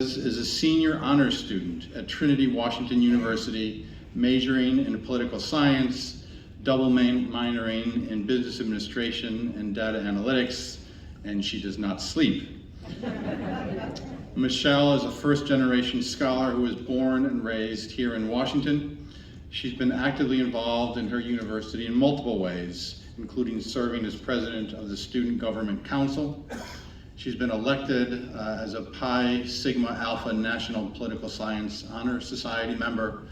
Is a senior honors student at Trinity Washington University, majoring in political science, double minoring in business administration and data analytics, and she does not sleep. Michelle is a first-generation scholar who was born and raised here in Washington. She's been actively involved in her university in multiple ways, including serving as president of the Student Government Council. She's been elected as a Pi Sigma Alpha National Political Science Honor Society member.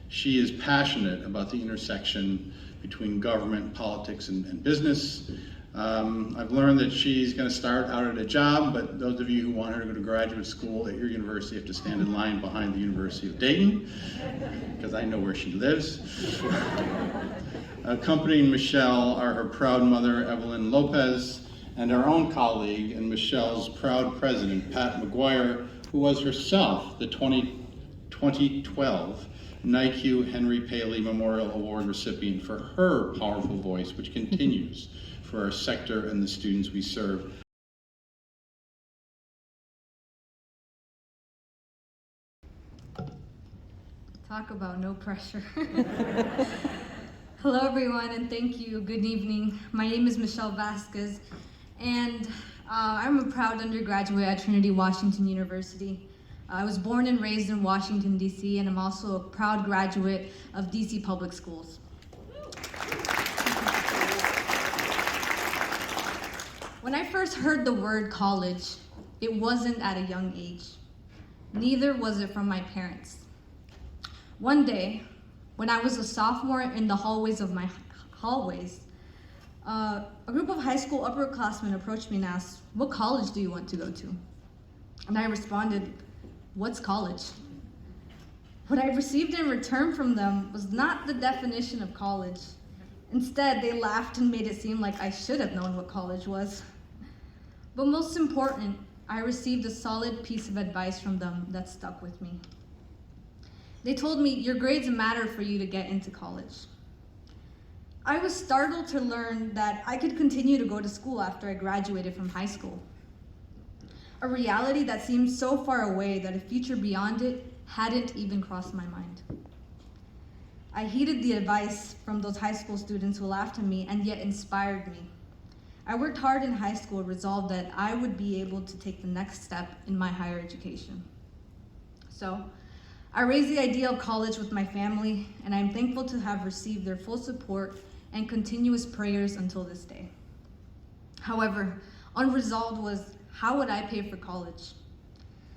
She is passionate about the intersection between government, politics, and business. I've learned that she's going to start out at a job, but those of you who want her to go to graduate school at your university have to stand in line behind the University of Dayton, because I know where she lives. Accompanying Michelle are her proud mother, Evelyn Lopez, and our own colleague and Michelle's proud president, Pat McGuire, who was herself the 2012 NAICU Henry Paley Memorial Award recipient for her powerful voice, which continues for our sector and the students we serve. Talk about no pressure. Hello everyone, and thank you. Good evening. My name is Michelle Vasquez, and I'm a proud undergraduate at Trinity Washington University. I was born and raised in Washington, D.C., and I'm also a proud graduate of D.C. Public Schools. When I first heard the word college, it wasn't at a young age. Neither was it from my parents. One day, when I was a sophomore in the hallways of my hallways, a group of high school upperclassmen approached me and asked, "What college do you want to go to?" And I responded, "What's college?" What I received in return from them was not the definition of college. Instead, they laughed and made it seem like I should have known what college was. But most important, I received a solid piece of advice from them that stuck with me. They told me, "Your grades matter for you to get into college." I was startled to learn that I could continue to go to school after I graduated from high school. A reality that seemed so far away that a future beyond it hadn't even crossed my mind. I heeded the advice from those high school students who laughed at me and yet inspired me. I worked hard in high school, resolved that I would be able to take the next step in my higher education. So, I raised the idea of college with my family, and I'm thankful to have received their full support and continuous prayers until this day. However, unresolved was, how would I pay for college?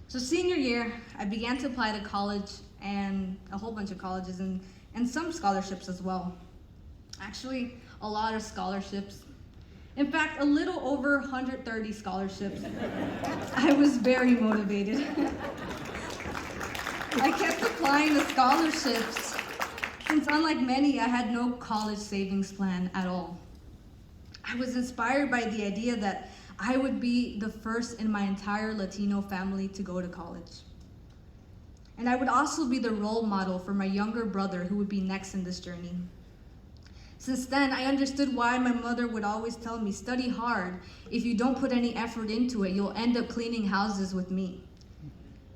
So senior year, I began to apply to college and a whole bunch of colleges and some scholarships as well. Actually, a lot of scholarships. In fact, a little over 130 scholarships. I was very motivated. I kept applying to scholarships since, unlike many, I had no college savings plan at all. I was inspired by the idea that I would be the first in my entire Latino family to go to college. And I would also be the role model for my younger brother who would be next in this journey. Since then, I understood why my mother would always tell me, "Study hard. If you don't put any effort into it, you'll end up cleaning houses with me."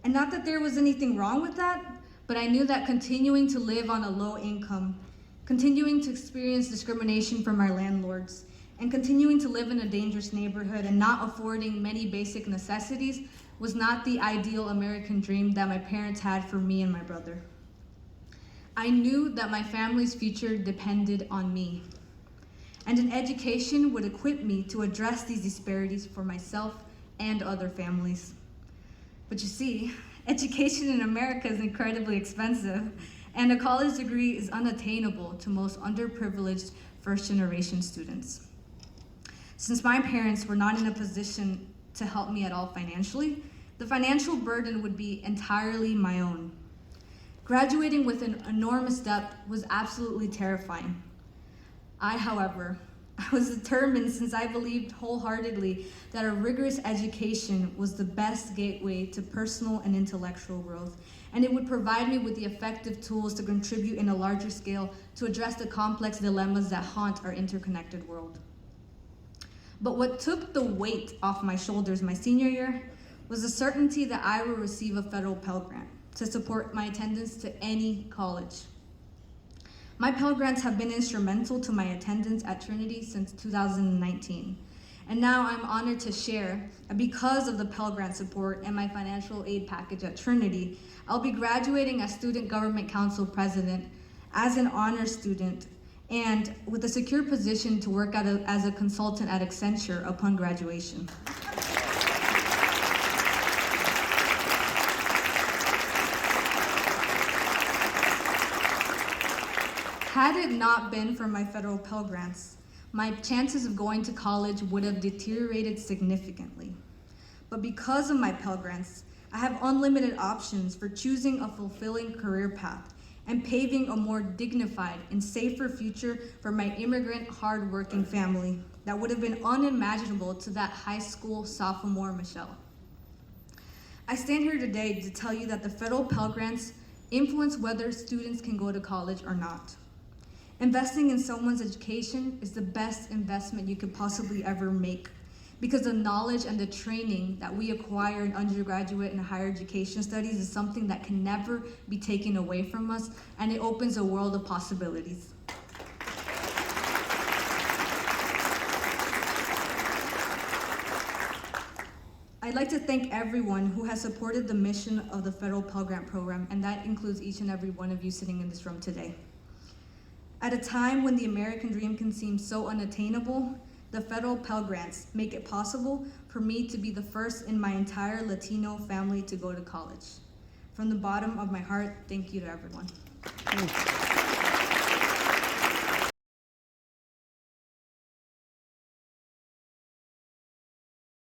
And not that there was anything wrong with that, but I knew that continuing to live on a low income, continuing to experience discrimination from our landlords, and continuing to live in a dangerous neighborhood and not affording many basic necessities was not the ideal American dream that my parents had for me and my brother. I knew that my family's future depended on me, and an education would equip me to address these disparities for myself and other families. But you see, education in America is incredibly expensive, and a college degree is unattainable to most underprivileged first-generation students. Since my parents were not in a position to help me at all financially, the financial burden would be entirely my own. Graduating with an enormous debt was absolutely terrifying. However, I was determined, since I believed wholeheartedly that a rigorous education was the best gateway to personal and intellectual growth, and it would provide me with the effective tools to contribute in a larger scale to address the complex dilemmas that haunt our interconnected world. But what took the weight off my shoulders my senior year was the certainty that I would receive a federal Pell Grant to support my attendance to any college. My Pell Grants have been instrumental to my attendance at Trinity since 2019. And now I'm honored to share that because of the Pell Grant support and my financial aid package at Trinity, I'll be graduating as Student Government Council President, as an honor student, and with a secure position to work as a consultant at Accenture upon graduation. Had it not been for my federal Pell Grants, my chances of going to college would have deteriorated significantly. But because of my Pell Grants, I have unlimited options for choosing a fulfilling career path and paving a more dignified and safer future for my immigrant, hardworking family that would have been unimaginable to that high school sophomore Michelle. I stand here today to tell you that the federal Pell Grants influence whether students can go to college or not. Investing in someone's education is the best investment you could possibly ever make, because the knowledge and the training that we acquire in undergraduate and higher education studies is something that can never be taken away from us, and it opens a world of possibilities. I'd like to thank everyone who has supported the mission of the Federal Pell Grant Program, and that includes each and every one of you sitting in this room today. At a time when the American dream can seem so unattainable, the federal Pell Grants make it possible for me to be the first in my entire Latino family to go to college. From the bottom of my heart, thank you to everyone.